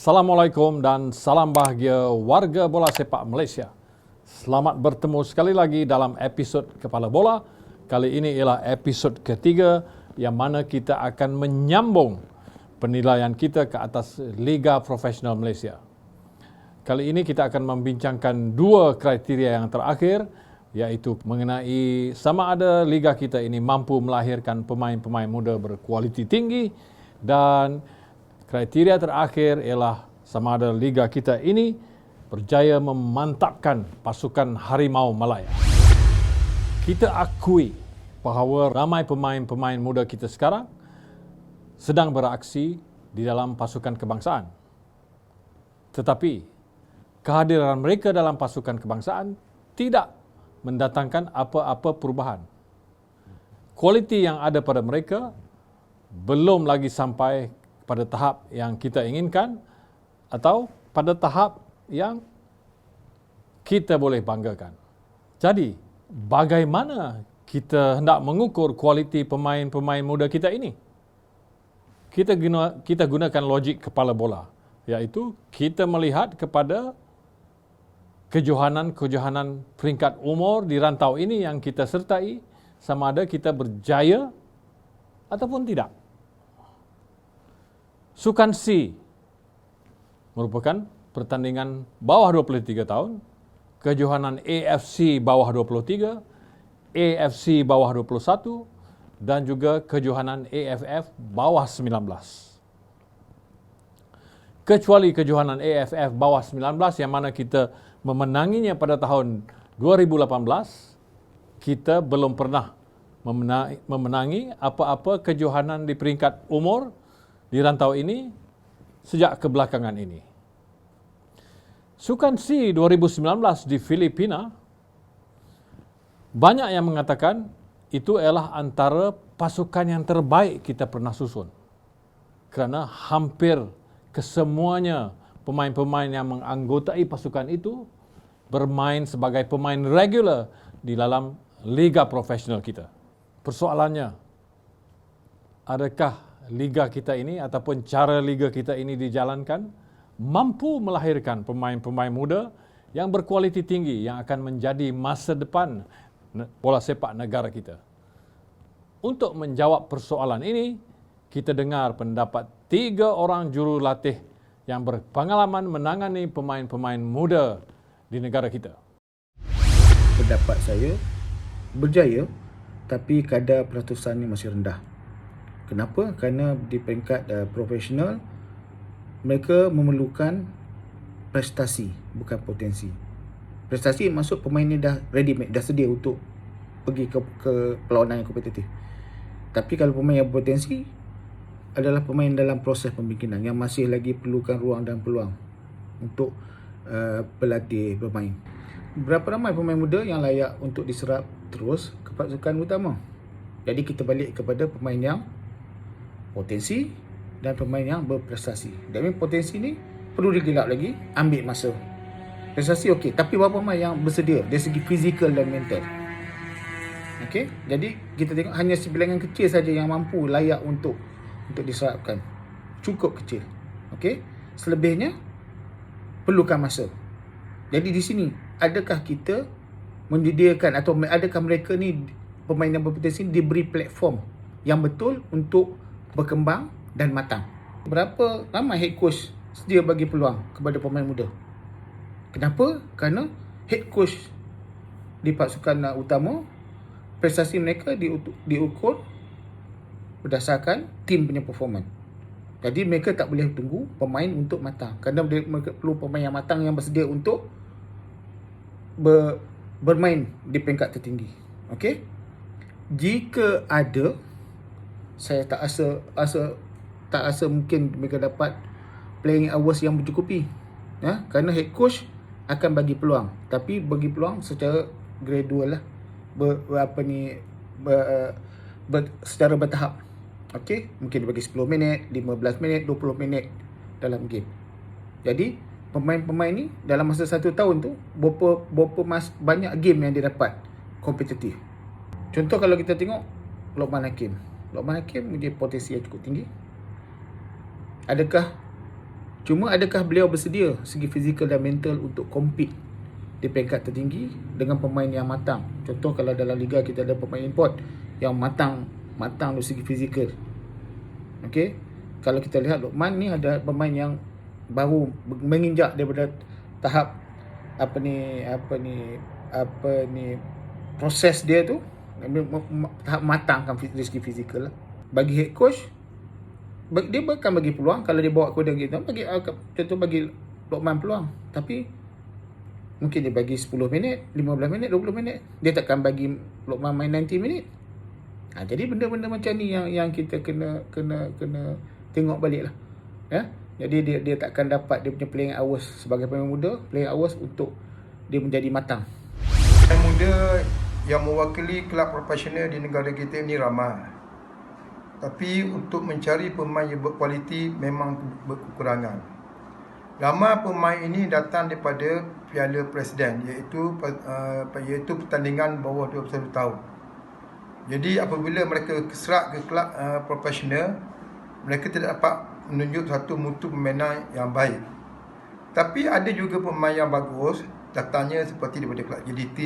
Assalamualaikum dan salam bahagia warga bola sepak Malaysia. Selamat bertemu sekali lagi dalam episod Kepala Bola. Kali ini ialah episod ketiga yang mana kita akan menyambung penilaian kita ke atas Liga Profesional Malaysia. Kali ini kita akan membincangkan dua kriteria yang terakhir, iaitu mengenai sama ada liga kita ini mampu melahirkan pemain-pemain muda berkualiti tinggi, dan kriteria terakhir ialah sama ada liga kita ini berjaya memantapkan pasukan Harimau Malaya. Kita akui bahawa ramai pemain-pemain muda kita sekarang sedang beraksi di dalam pasukan kebangsaan. Tetapi kehadiran mereka dalam pasukan kebangsaan tidak mendatangkan apa-apa perubahan. Kualiti yang ada pada mereka belum lagi sampai pada tahap yang kita inginkan atau pada tahap yang kita boleh banggakan. Jadi, bagaimana kita hendak mengukur kualiti pemain-pemain muda kita ini? Kita gunakan logik kepala bola, iaitu kita melihat kepada kejohanan-kejohanan peringkat umur di rantau ini yang kita sertai, sama ada kita berjaya ataupun tidak. Sukan C merupakan pertandingan bawah 23 tahun, kejohanan AFC bawah 23, AFC bawah 21, dan juga kejohanan AFF bawah 19. Kecuali kejohanan AFF bawah 19 yang mana kita memenanginya pada tahun 2018, kita belum pernah memenangi apa-apa kejohanan di peringkat umur di rantau ini sejak kebelakangan ini. Sukan C 2019 di Filipina, banyak yang mengatakan itu adalah antara pasukan yang terbaik kita pernah susun. Kerana hampir kesemuanya pemain-pemain yang menganggotai pasukan itu bermain sebagai pemain regular di dalam liga profesional kita. Persoalannya, adakah liga kita ini ataupun cara liga kita ini dijalankan mampu melahirkan pemain-pemain muda yang berkualiti tinggi yang akan menjadi masa depan bola sepak negara kita? Untuk menjawab persoalan ini, kita dengar pendapat 3 orang jurulatih yang berpengalaman menangani pemain-pemain muda di negara kita. Pendapat saya berjaya, tapi kadar peratusannya masih rendah. Kenapa? Kerana di peringkat profesional, mereka memerlukan prestasi, bukan potensi. Prestasi maksud pemain ni dah ready made, dah sedia untuk pergi ke perlawanan yang kompetitif. Tapi kalau pemain yang berpotensi adalah pemain dalam proses pembikinan yang masih lagi perlukan ruang dan peluang untuk berlatih bermain. Berapa ramai pemain muda yang layak untuk diserap terus ke pasukan utama? Jadi kita balik kepada pemain yang potensi dan pemain yang berprestasi. Dan potensi ni perlu digelak lagi, ambil masa. Prestasi okey, tapi berapa pemain yang bersedia dari segi fizikal dan mental? Okey, jadi kita tengok hanya sebilangan kecil saja yang mampu layak untuk diserapkan. Cukup kecil. Okey, selebihnya perlukan masa. Jadi di sini, adakah kita menyediakan atau adakah mereka ni pemain yang berpotensi diberi platform yang betul untuk berkembang dan matang? Berapa ramai head coach sedia bagi peluang kepada pemain muda? Kenapa? Kerana head coach di pasukan utama, prestasi mereka diukur berdasarkan tim punya performance. Jadi mereka tak boleh tunggu pemain untuk matang, kerana mereka perlu pemain yang matang yang bersedia untuk bermain di peringkat tertinggi. Okey? Jika ada, saya tak rasa mungkin mereka dapat playing hours yang mencukupi. Kerana head coach akan bagi peluang, tapi bagi peluang secara gradual lah, secara bertahap. Okey, mungkin bagi 10 minit, 15 minit, 20 minit dalam game. Jadi pemain-pemain ni dalam masa 1 tahun tu banyak game yang dia dapat kompetitif. Contoh kalau kita tengok Lokman Hakim mempunyai potensi yang cukup tinggi. Adakah Cuma adakah beliau bersedia segi fizikal dan mental untuk compete di peringkat tertinggi dengan pemain yang matang? Contoh kalau dalam liga kita ada pemain import yang matang dari segi fizikal. Okey. Kalau kita lihat Luqman ni ada pemain yang baru menginjak daripada tahap proses dia tu, tahap matangkan dari segi fizikal lah. Bagi head coach, dia bukan bagi peluang. Kalau dia bawa kepada kita, bagi Luqman peluang, tapi mungkin dia bagi 10 minit, 15 minit, 20 minit. Dia takkan bagi Luqman main 90 minit. Jadi benda-benda macam ni yang kita kena tengok balik lah. Ya? Jadi dia takkan dapat dia punya playing hours sebagai pemain muda, playing hours untuk dia menjadi matang. Pemain muda yang mewakili kelab profesional di negara kita ini ramai. Tapi untuk mencari pemain yang berkualiti memang berkekurangan. Ramai pemain ini datang daripada Piala Presiden, iaitu pertandingan bawah 21 tahun. Jadi apabila mereka keserak ke kelab profesional, mereka tidak dapat menunjuk satu mutu permainan yang baik. Tapi ada juga pemain yang bagus, datangnya seperti daripada kelab JDT,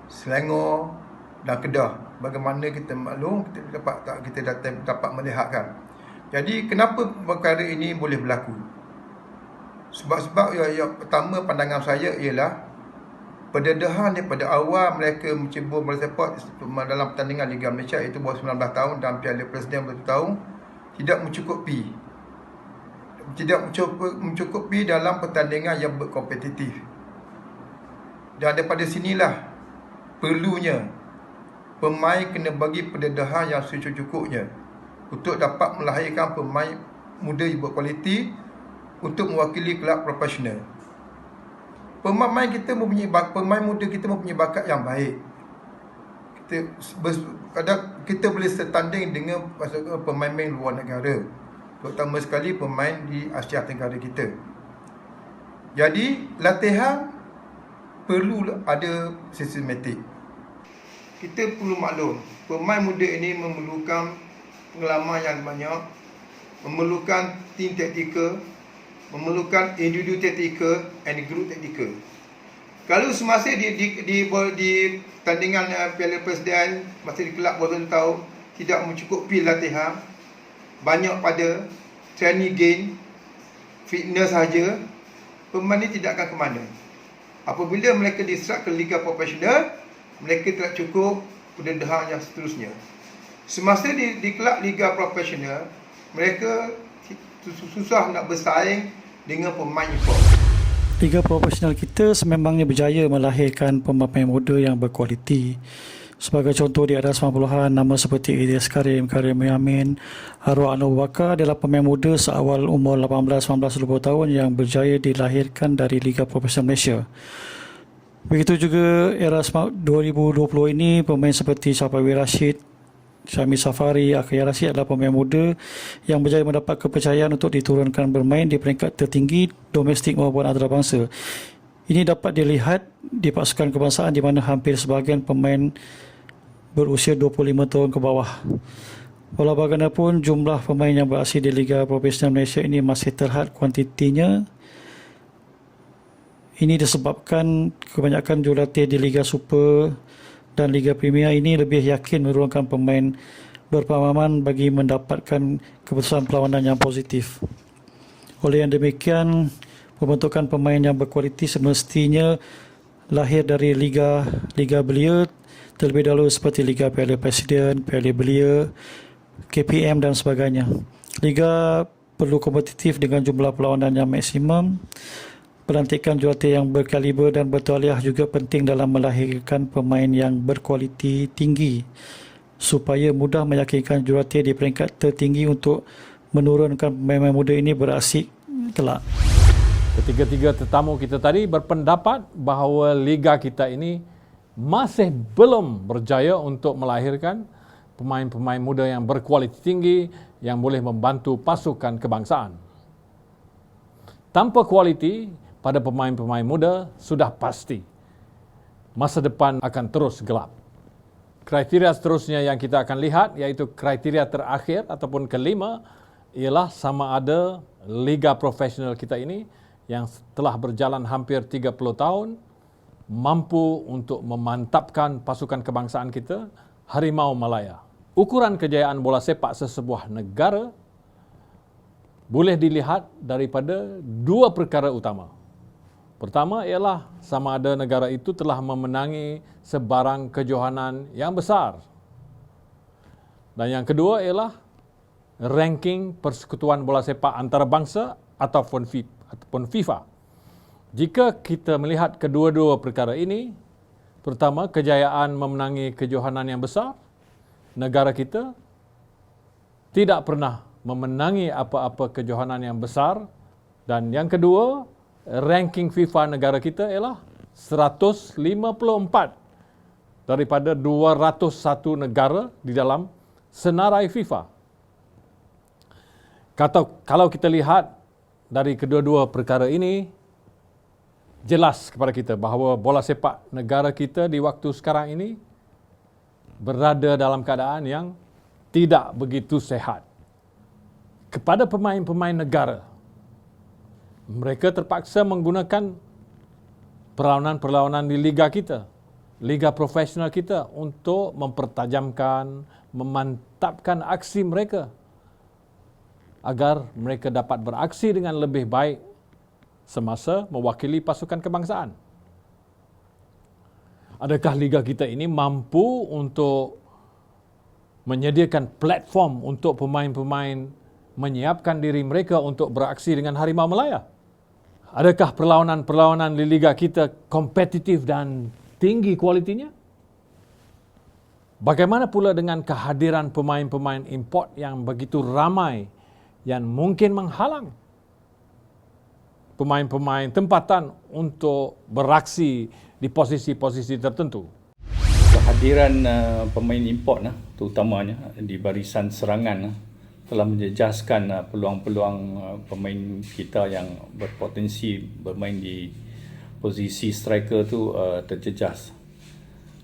Selangor dan Kedah. Bagaimana kita maklum, kita dapat melihatkan. Jadi kenapa perkara ini boleh berlaku? Sebab yang pertama pandangan saya ialah pendedahan daripada awal mereka mencebur bersepak dalam pertandingan Liga Malaysia, iaitu bawah 19 tahun dan Piala Presiden 20 tahun, tidak mencukupi dalam pertandingan yang berkompetitif. Dan daripada sinilah perlunya pemain kena bagi pendedahan yang secukupnya untuk dapat melahirkan pemain muda yang berkualiti untuk mewakili kelab profesional. Pemain muda kita mempunyai bakat yang baik. Kita boleh setanding dengan pemain-pemain luar negara, terutama sekali pemain di Asia Tenggara kita. Jadi latihan perlu ada sistematik. Kita perlu maklum, pemain muda ini memerlukan pengalaman yang banyak, memerlukan tim taktikal, memerlukan individu taktikal dan group taktikal. Kalau semasa di pertandingan Piala Presiden, masa di kelab bawah 20 tahun, tidak mencukupi latihan, banyak pada training gain, fitness saja, pemain ini tidak akan ke mana. Apabila mereka diserap ke liga profesional, mereka tidak cukup pendedahan yang seterusnya. Semasa di kelab liga profesional, mereka susah nak bersaing dengan pemain import. Liga profesional kita sememangnya berjaya melahirkan pemain muda yang berkualiti. Sebagai contoh, di atas 90-an, nama seperti Ilyas Karim Yamin, Arwah Anwar Bakar adalah pemain muda seawal umur 18, 19, 20 tahun yang berjaya dilahirkan dari Liga Profesional Malaysia. Begitu juga era 2020 ini, pemain seperti Safawi Rashid, Syami Safari, Akhil Rashid adalah pemain muda yang berjaya mendapat kepercayaan untuk diturunkan bermain di peringkat tertinggi domestik maupun antarabangsa. Ini dapat dilihat di pasukan kebangsaan di mana hampir sebahagian pemain berusia 25 tahun ke bawah. Walau bagaimanapun, jumlah pemain yang berasal di Liga Profesional Malaysia ini masih terhad kuantitinya. Ini disebabkan kebanyakan jurulatih di Liga Super dan Liga Premier ini lebih yakin menurunkan pemain berpengalaman bagi mendapatkan keputusan perlawanan yang positif. Oleh yang demikian, pembentukan pemain yang berkualiti semestinya lahir dari liga belia terlebih dahulu, seperti Liga Piala Presiden, Piala Belia, KPM dan sebagainya. Liga perlu kompetitif dengan jumlah perlawanan yang maksimum. Pelantikan jurulatih yang berkaliber dan bertauliah juga penting dalam melahirkan pemain yang berkualiti tinggi supaya mudah meyakinkan jurulatih di peringkat tertinggi untuk menurunkan pemain muda ini beraksik kelak. Ketiga-tiga tetamu kita tadi berpendapat bahawa liga kita ini masih belum berjaya untuk melahirkan pemain-pemain muda yang berkualiti tinggi yang boleh membantu pasukan kebangsaan. Tanpa kualiti pada pemain-pemain muda, sudah pasti masa depan akan terus gelap. Kriteria seterusnya yang kita akan lihat iaitu kriteria terakhir ataupun kelima, ialah sama ada liga profesional kita ini yang telah berjalan hampir 30 tahun mampu untuk memantapkan pasukan kebangsaan kita, Harimau Malaya. Ukuran kejayaan bola sepak sesebuah negara boleh dilihat daripada dua perkara utama. Pertama ialah sama ada negara itu telah memenangi sebarang kejohanan yang besar. Dan yang kedua ialah ranking Persekutuan Bola Sepak Antarabangsa ataupun FIFA. Jika kita melihat kedua-dua perkara ini, pertama kejayaan memenangi kejohanan yang besar, negara kita tidak pernah memenangi apa-apa kejohanan yang besar, dan yang kedua, ranking FIFA negara kita ialah 154 daripada 201 negara di dalam senarai FIFA. Kalau kita lihat dari kedua-dua perkara ini, jelas kepada kita bahawa bola sepak negara kita di waktu sekarang ini berada dalam keadaan yang tidak begitu sehat. Kepada pemain-pemain negara, mereka terpaksa menggunakan perlawanan-perlawanan di liga kita, liga profesional kita untuk mempertajamkan, memantapkan aksi mereka agar mereka dapat beraksi dengan lebih baik semasa mewakili pasukan kebangsaan. Adakah liga kita ini mampu untuk menyediakan platform untuk pemain-pemain menyiapkan diri mereka untuk beraksi dengan Harimau Malaya? Adakah perlawanan-perlawanan di liga kita kompetitif dan tinggi kualitinya? Bagaimana pula dengan kehadiran pemain-pemain import yang begitu ramai yang mungkin menghalang pemain-pemain tempatan untuk beraksi di posisi-posisi tertentu? Kehadiran pemain import terutamanya di barisan serangan telah menjejaskan peluang-peluang pemain kita yang berpotensi bermain di posisi striker tu terjejas.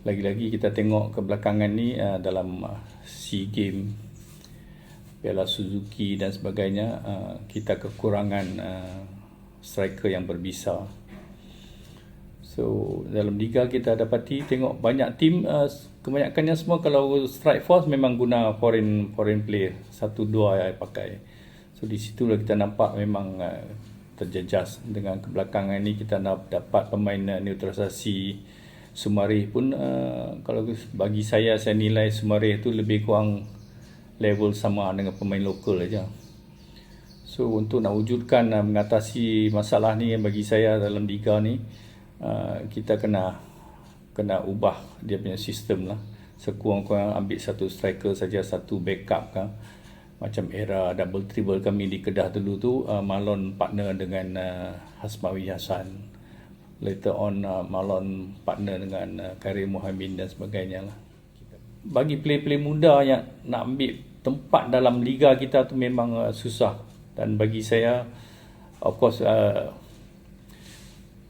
Lagi-lagi kita tengok kebelakangan ni dalam SEA Games, Piala Suzuki dan sebagainya, kita kekurangan striker yang berbisa. So dalam liga kita dapati tengok banyak tim, kebanyakannya semua kalau strike force memang guna foreign player, 1-2 yang pakai. So di situlah kita nampak memang terjejas. Dengan kebelakangan ini kita dapat pemain neutralisasi Sumarih pun, kalau bagi saya nilai Sumarih itu lebih kurang level sama dengan pemain lokal aja. So untuk nak wujudkan mengatasi masalah ni, bagi saya dalam liga ni kita kena ubah dia punya sistem lah. Sekurang-kurang ambil satu striker saja, satu backup kan. Macam era double triple kami di Kedah dulu tu, Malon partner dengan Hasmawi Hassan. Later on Malon partner dengan Karim Muhammad dan sebagainya lah. Bagi player-player muda yang nak ambil tempat dalam liga kita tu memang susah. Dan bagi saya, of course,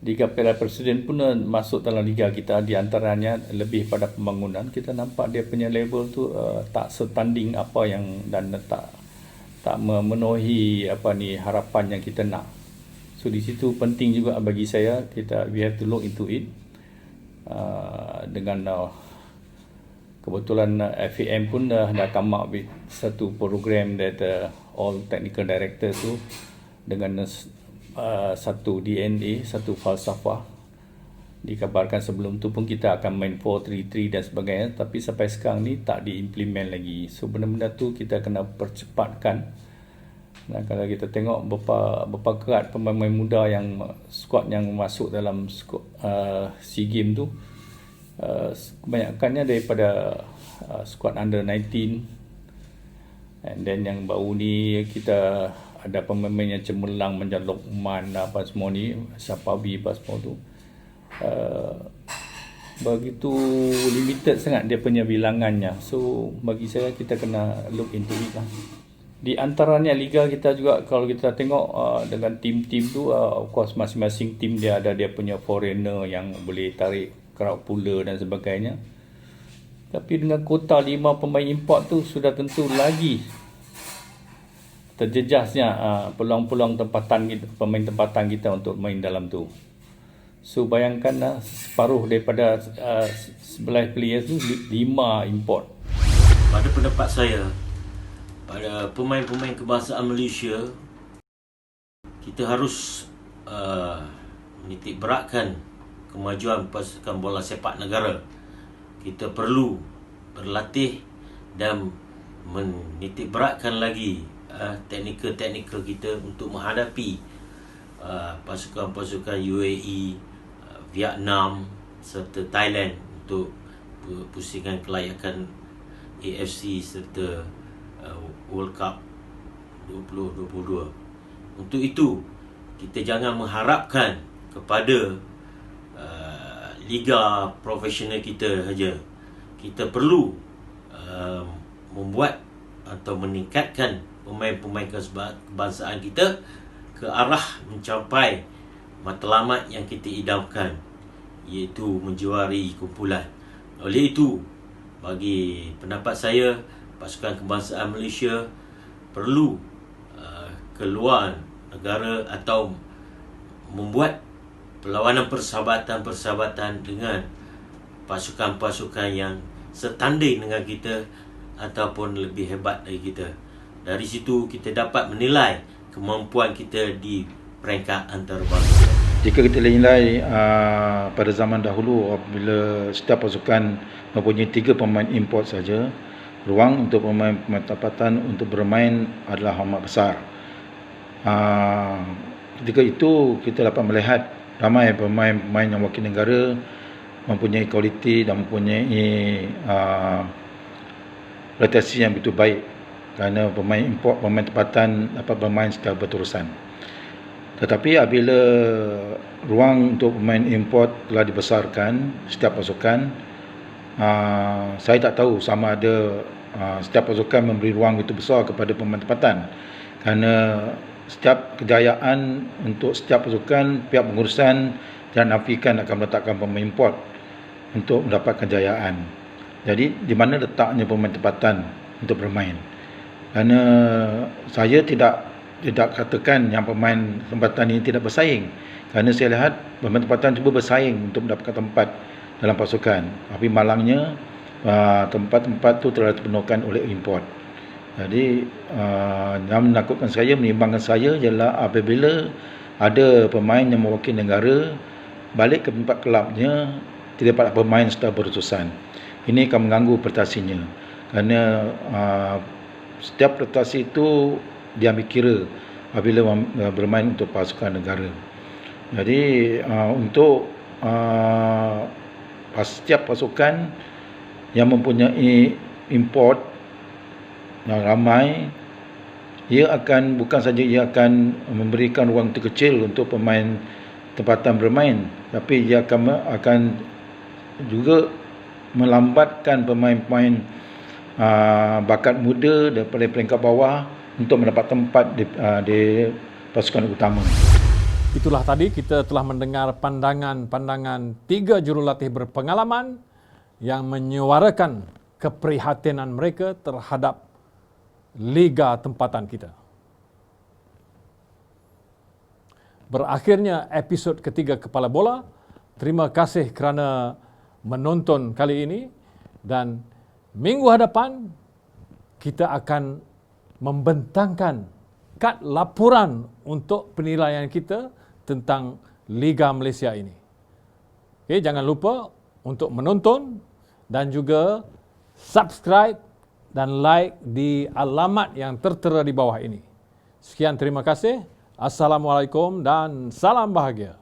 Liga Piala Presiden pun masuk dalam liga kita. Di antaranya lebih pada pembangunan. Kita nampak dia punya level tu tak setanding apa yang, dan tak memenuhi harapan yang kita nak. So di situ penting juga bagi saya, we have to look into it. Dengan kebetulan FAM pun dah come up with satu program that all technical director tu dengan satu DNA, satu falsafah. Dikabarkan sebelum tu pun kita akan main 4-3-3 dan sebagainya, tapi sampai sekarang ni tak diimplement lagi. So benda-benda tu kita kena percepatkan. Dan kalau kita tengok berapa kerat pemain muda yang squad yang masuk dalam SEA Games tu, kebanyakannya daripada squad under 19. And then yang baru ni kita ada pemain yang cemerlang macam Lokman apa semua ni, Sapawi apa semua tu, begitu limited sangat dia punya bilangannya. So bagi saya kita kena look into it lah. Di antaranya liga kita juga, kalau kita tengok dengan tim-tim tu, of course masing-masing tim dia ada dia punya foreigner yang boleh tarik crowd pula dan sebagainya. Tapi dengan kota 5 pemain import tu sudah tentu lagi terjejasnya peluang-peluang tempatan kita, pemain tempatan kita untuk main dalam tu. So bayangkan separuh daripada 11 players tu 5 import. Pada pendapat saya, pada pemain-pemain kebangsaan Malaysia, kita harus menitik beratkan kemajuan pasukan bola sepak negara. Kita perlu berlatih dan menitik beratkan lagi teknikal kita untuk menghadapi pasukan-pasukan UAE, Vietnam serta Thailand untuk pusingan kelayakan AFC serta World Cup 2022. Untuk itu, kita jangan mengharapkan kepada liga profesional kita saja. Kita perlu membuat atau meningkatkan pemain-pemain kebangsaan kita ke arah mencapai matlamat yang kita idamkan, iaitu menjuarai kumpulan. Oleh itu, bagi pendapat saya, pasukan kebangsaan Malaysia perlu keluar negara atau membuat perlawanan persahabatan dengan pasukan-pasukan yang setanding dengan kita ataupun lebih hebat dari kita. Dari situ kita dapat menilai kemampuan kita di peringkat antarabangsa. Jika kita nilai pada zaman dahulu, apabila setiap pasukan mempunyai 3 pemain import saja, ruang untuk pemain-pemain tempatan untuk bermain adalah amat besar. Ketika itu kita dapat melihat ramai pemain-pemain yang wakil negara mempunyai kualiti dan mempunyai reputasi yang begitu baik, kerana pemain import, pemain tempatan dapat bermain secara berterusan. Tetapi apabila ruang untuk pemain import telah dibesarkan setiap pasukan, saya tak tahu sama ada setiap pasukan memberi ruang itu besar kepada pemain tempatan, kerana setiap kejayaan untuk setiap pasukan, pihak pengurusan dan nafikan akan meletakkan pemain import untuk mendapat kejayaan. Jadi di mana letaknya pemain tempatan untuk bermain? Kerana saya tidak katakan yang pemain tempatan ini tidak bersaing, kerana saya lihat pemain tempatan cuba bersaing untuk mendapatkan tempat dalam pasukan, tapi malangnya tempat-tempat itu telah dipenuhkan oleh import. Jadi yang menakutkan saya, menimbangkan saya ialah apabila ada pemain yang mewakili negara balik ke tempat kelabnya tidak dapat bermain secara berterusan. Ini akan mengganggu prestasinya, kerana setiap prestasi itu diambil kira apabila bermain untuk pasukan negara. Jadi untuk setiap pasukan yang mempunyai import yang ramai, ia akan bukan saja ia akan memberikan ruang terkecil untuk pemain tempatan bermain, tapi ia akan juga melambatkan pemain-pemain bakat muda daripada peringkat bawah untuk mendapat tempat di pasukan utama. Itulah tadi kita telah mendengar pandangan-pandangan 3 jurulatih berpengalaman yang menyuarakan keprihatinan mereka terhadap liga tempatan kita. Berakhirnya episod ketiga Kepala Bola. Terima kasih kerana menonton kali ini, dan minggu hadapan kita akan membentangkan kad laporan untuk penilaian kita tentang Liga Malaysia ini. Okay, jangan lupa untuk menonton dan juga subscribe dan like di alamat yang tertera di bawah ini. Sekian, terima kasih. Assalamualaikum dan salam bahagia.